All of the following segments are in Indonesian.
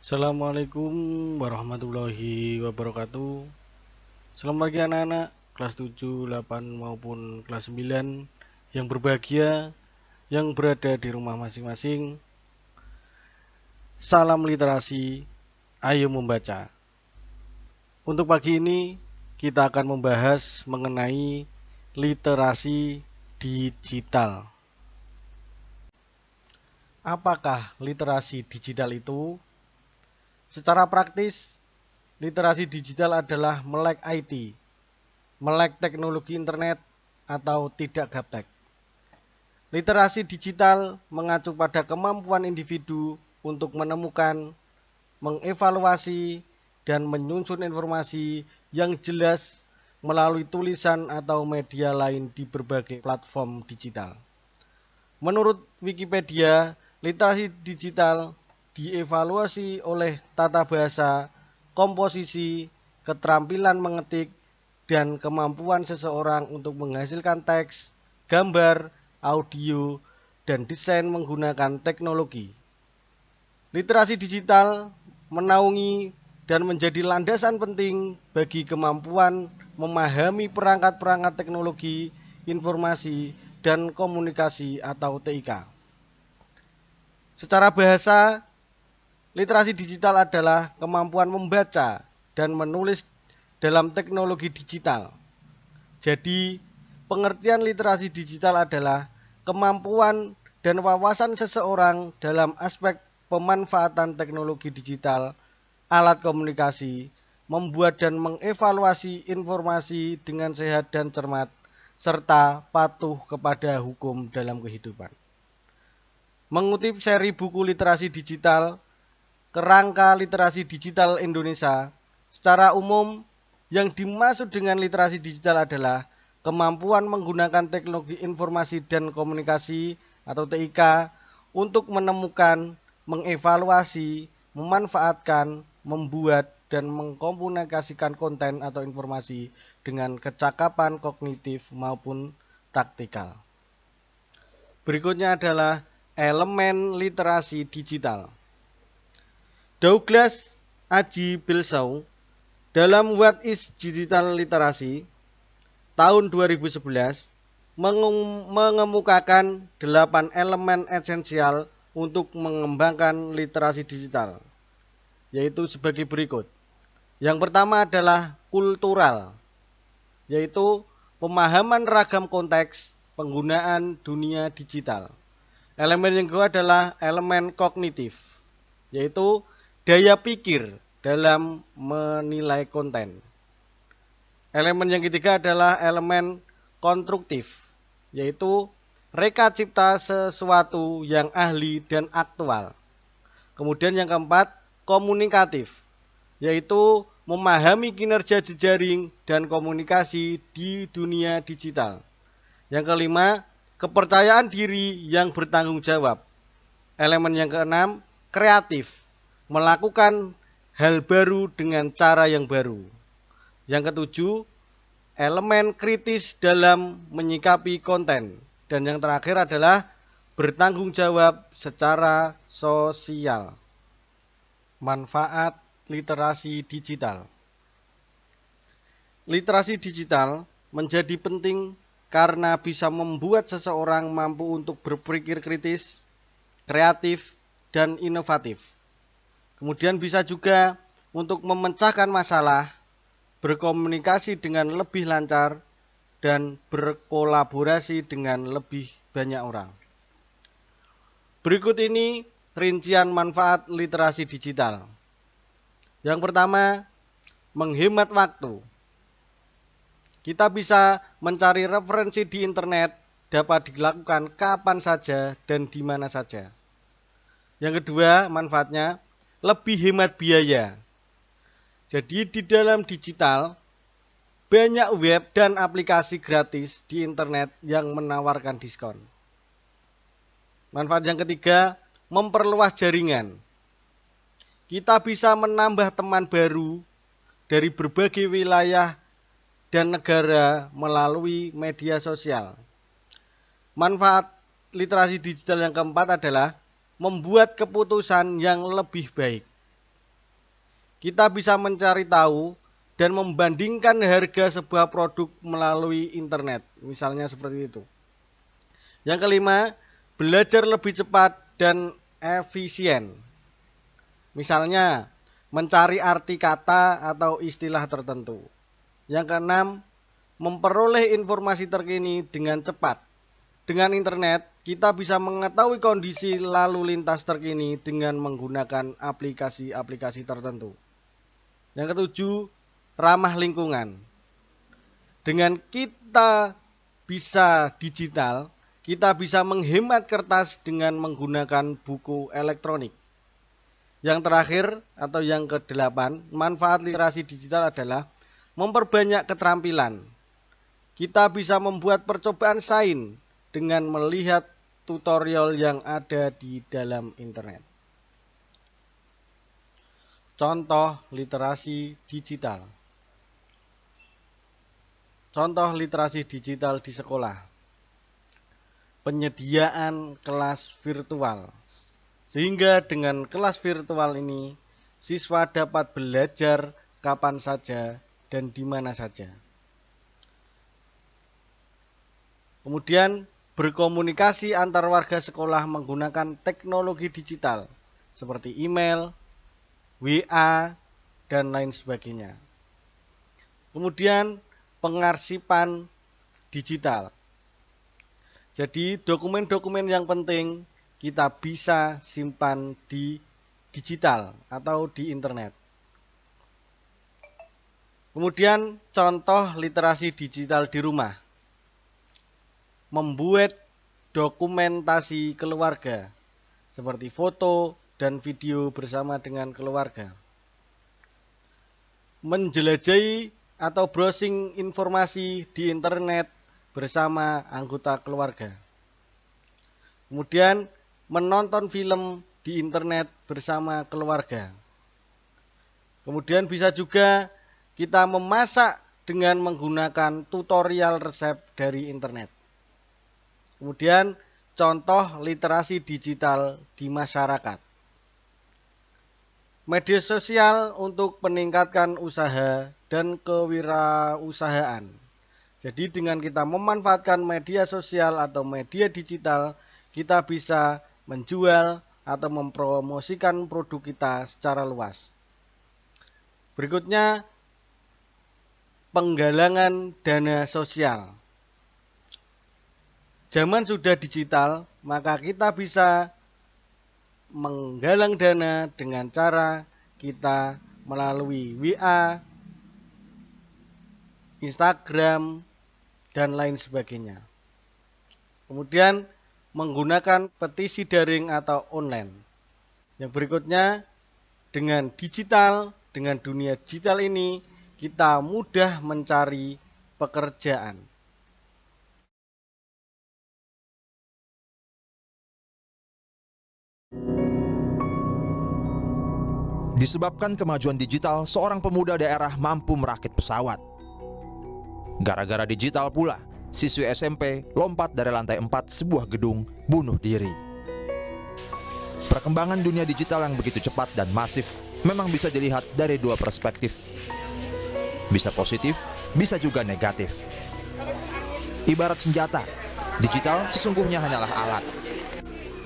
Assalamualaikum warahmatullahi wabarakatuh. Selamat pagi anak-anak kelas 7, 8 maupun kelas 9 yang berbahagia, yang berada di rumah masing-masing. Salam literasi, ayo membaca. Untuk pagi ini kita akan membahas mengenai literasi digital. Apakah literasi digital itu? Secara praktis, literasi digital adalah melek IT, melek teknologi internet, atau tidak gaptek. Literasi digital mengacu pada kemampuan individu untuk menemukan, mengevaluasi, dan menyusun informasi yang jelas melalui tulisan atau media lain di berbagai platform digital. Menurut Wikipedia, literasi digital dievaluasi oleh tata bahasa, komposisi, keterampilan mengetik, dan kemampuan seseorang untuk menghasilkan teks, gambar, audio, dan desain menggunakan teknologi. Literasi digital menaungi dan menjadi landasan penting bagi kemampuan memahami perangkat-perangkat teknologi, informasi, dan komunikasi atau TIK. Secara bahasa, literasi digital adalah kemampuan membaca dan menulis dalam teknologi digital. Jadi, pengertian literasi digital adalah kemampuan dan wawasan seseorang dalam aspek pemanfaatan teknologi digital, alat komunikasi, membuat dan mengevaluasi informasi dengan sehat dan cermat, serta patuh kepada hukum dalam kehidupan. Mengutip seri buku literasi digital, Kerangka Literasi Digital Indonesia, secara umum yang dimaksud dengan literasi digital adalah kemampuan menggunakan teknologi informasi dan komunikasi atau TIK untuk menemukan, mengevaluasi, memanfaatkan, membuat, dan mengkomunikasikan konten atau informasi dengan kecakapan kognitif maupun taktikal. Berikutnya adalah elemen literasi digital. Douglas Aji Bilsau dalam What is Digital Literacy tahun 2011 mengemukakan 8 elemen esensial untuk mengembangkan literasi digital, yaitu sebagai berikut. Yang pertama adalah kultural, yaitu pemahaman ragam konteks penggunaan dunia digital. Elemen yang kedua adalah elemen kognitif, yaitu daya pikir dalam menilai konten. Elemen yang ketiga adalah elemen konstruktif, yaitu reka cipta sesuatu yang ahli dan aktual. Kemudian yang keempat, komunikatif, yaitu memahami kinerja jejaring dan komunikasi di dunia digital. Yang kelima, kepercayaan diri yang bertanggung jawab. Elemen yang keenam, kreatif, melakukan hal baru dengan cara yang baru. Yang ketujuh, elemen kritis dalam menyikapi konten. Dan yang terakhir adalah bertanggung jawab secara sosial. Manfaat literasi digital. Literasi digital menjadi penting karena bisa membuat seseorang mampu untuk berpikir kritis, kreatif, dan inovatif. Kemudian bisa juga untuk memecahkan masalah, berkomunikasi dengan lebih lancar, dan berkolaborasi dengan lebih banyak orang. Berikut ini rincian manfaat literasi digital. Yang pertama, menghemat waktu. Kita bisa mencari referensi di internet dapat dilakukan kapan saja dan di mana saja. Yang kedua, manfaatnya lebih hemat biaya. Jadi di dalam digital banyak web dan aplikasi gratis di internet yang menawarkan diskon. Manfaat yang ketiga, memperluas jaringan. Kita bisa menambah teman baru dari berbagai wilayah dan negara melalui media sosial. Manfaat literasi digital yang keempat adalah membuat keputusan yang lebih baik. kita bisa mencari tahu dan membandingkan harga sebuah produk melalui internet, misalnya seperti itu. Yang kelima, belajar lebih cepat dan efisien. Misalnya, mencari arti kata atau istilah tertentu. Yang keenam, memperoleh informasi terkini dengan cepat. Dengan internet, kita bisa mengetahui kondisi lalu lintas terkini dengan menggunakan aplikasi-aplikasi tertentu. Yang ketujuh, ramah lingkungan. Dengan kita bisa digital, kita bisa menghemat kertas dengan menggunakan buku elektronik. Yang terakhir atau yang kedelapan, manfaat literasi digital adalah memperbanyak keterampilan. Kita bisa membuat percobaan sains dengan melihat tutorial yang ada di dalam internet. Contoh literasi digital. Contoh literasi digital di sekolah. Penyediaan kelas virtual. Sehingga dengan kelas virtual ini, siswa dapat belajar kapan saja dan di mana saja. Kemudian berkomunikasi antar warga sekolah menggunakan teknologi digital seperti email, WA, dan lain sebagainya. Kemudian pengarsipan digital. Jadi dokumen-dokumen yang penting kita bisa simpan di digital atau di internet. Kemudian contoh literasi digital di rumah. Membuat dokumentasi keluarga seperti foto dan video bersama dengan keluarga. Menjelajahi atau browsing informasi di internet bersama anggota keluarga. Kemudian menonton film di internet bersama keluarga. Kemudian bisa juga kita memasak dengan menggunakan tutorial resep dari internet. Kemudian contoh literasi digital di masyarakat. Media sosial untuk meningkatkan usaha dan kewirausahaan. Jadi dengan kita memanfaatkan media sosial atau media digital, kita bisa menjual atau mempromosikan produk kita secara luas. Berikutnya, penggalangan dana sosial. Zaman sudah digital, maka kita bisa menggalang dana dengan cara kita melalui WA, Instagram, dan lain sebagainya. Kemudian menggunakan petisi daring atau online. Yang berikutnya, dengan dunia digital ini, kita mudah mencari pekerjaan. Disebabkan kemajuan digital, seorang pemuda daerah mampu merakit pesawat. Gara-gara digital pula, siswi SMP lompat dari lantai 4 sebuah gedung, bunuh diri. Perkembangan dunia digital yang begitu cepat dan masif memang bisa dilihat dari dua perspektif. Bisa positif, bisa juga negatif. Ibarat senjata, digital sesungguhnya hanyalah alat.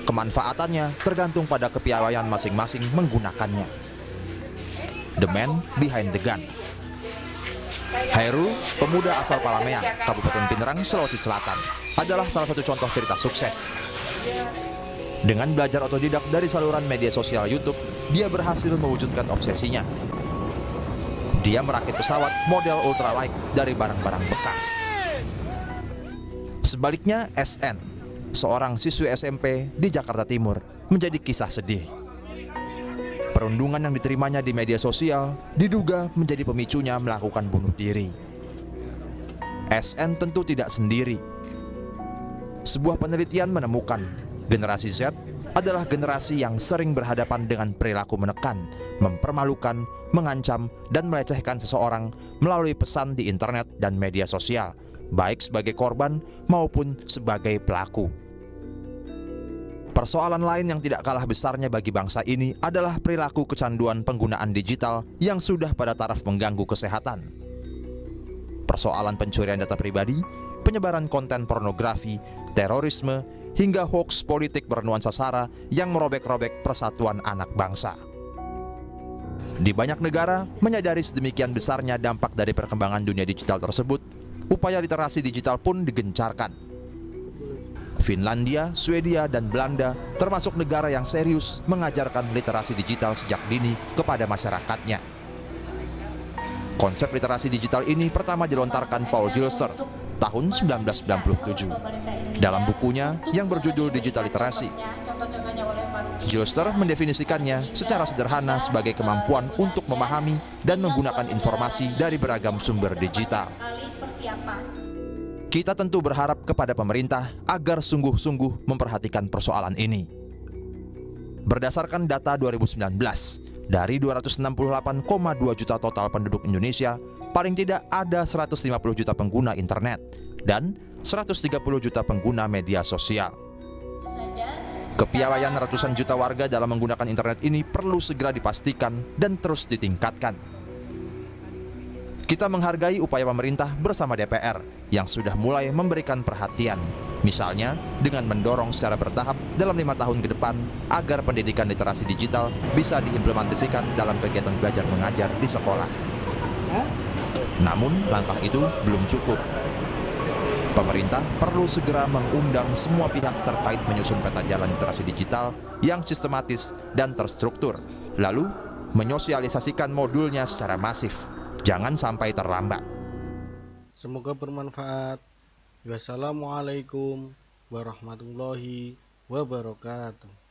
Kemanfaatannya tergantung pada kepiawaian masing-masing menggunakannya. The man behind the gun. Hairul, pemuda asal Palameang, Kabupaten Pinerang, Sulawesi Selatan, adalah salah satu contoh cerita sukses. Dengan belajar otodidak dari saluran media sosial YouTube, dia berhasil mewujudkan obsesinya. Dia merakit pesawat model ultralight dari barang-barang bekas. Sebaliknya, SN, seorang siswi SMP di Jakarta Timur, menjadi kisah sedih. Perundungan yang diterimanya di media sosial diduga menjadi pemicunya melakukan bunuh diri. SN tentu tidak sendiri. Sebuah penelitian menemukan generasi Z adalah generasi yang sering berhadapan dengan perilaku menekan, mempermalukan, mengancam, dan melecehkan seseorang melalui pesan di internet dan media sosial, baik sebagai korban maupun sebagai pelaku. Persoalan lain yang tidak kalah besarnya bagi bangsa ini adalah perilaku kecanduan penggunaan digital yang sudah pada taraf mengganggu kesehatan. Persoalan pencurian data pribadi, penyebaran konten pornografi, terorisme, hingga hoaks politik bernuansa SARA yang merobek-robek persatuan anak bangsa. Di banyak negara, menyadari sedemikian besarnya dampak dari perkembangan dunia digital tersebut, upaya literasi digital pun digencarkan. Finlandia, Swedia, dan Belanda termasuk negara yang serius mengajarkan literasi digital sejak dini kepada masyarakatnya. Konsep literasi digital ini pertama dilontarkan Paul Gilster tahun 1997 dalam bukunya yang berjudul Digital Literasi. Gilster mendefinisikannya secara sederhana sebagai kemampuan untuk memahami dan menggunakan informasi dari beragam sumber digital. Kita tentu berharap kepada pemerintah agar sungguh-sungguh memperhatikan persoalan ini. Berdasarkan data 2019, dari 268,2 juta total penduduk Indonesia, paling tidak ada 150 juta pengguna internet dan 130 juta pengguna media sosial. Kepiawaian ratusan juta warga dalam menggunakan internet ini perlu segera dipastikan dan terus ditingkatkan. Kita menghargai upaya pemerintah bersama DPR yang sudah mulai memberikan perhatian, misalnya dengan mendorong secara bertahap dalam 5 tahun ke depan agar pendidikan literasi digital bisa diimplementasikan dalam kegiatan belajar mengajar di sekolah. Namun langkah itu belum cukup. Pemerintah perlu segera mengundang semua pihak terkait menyusun peta jalan literasi digital yang sistematis dan terstruktur, lalu menyosialisasikan modulnya secara masif. Jangan sampai terlambat. Semoga bermanfaat. Wassalamualaikum warahmatullahi wabarakatuh.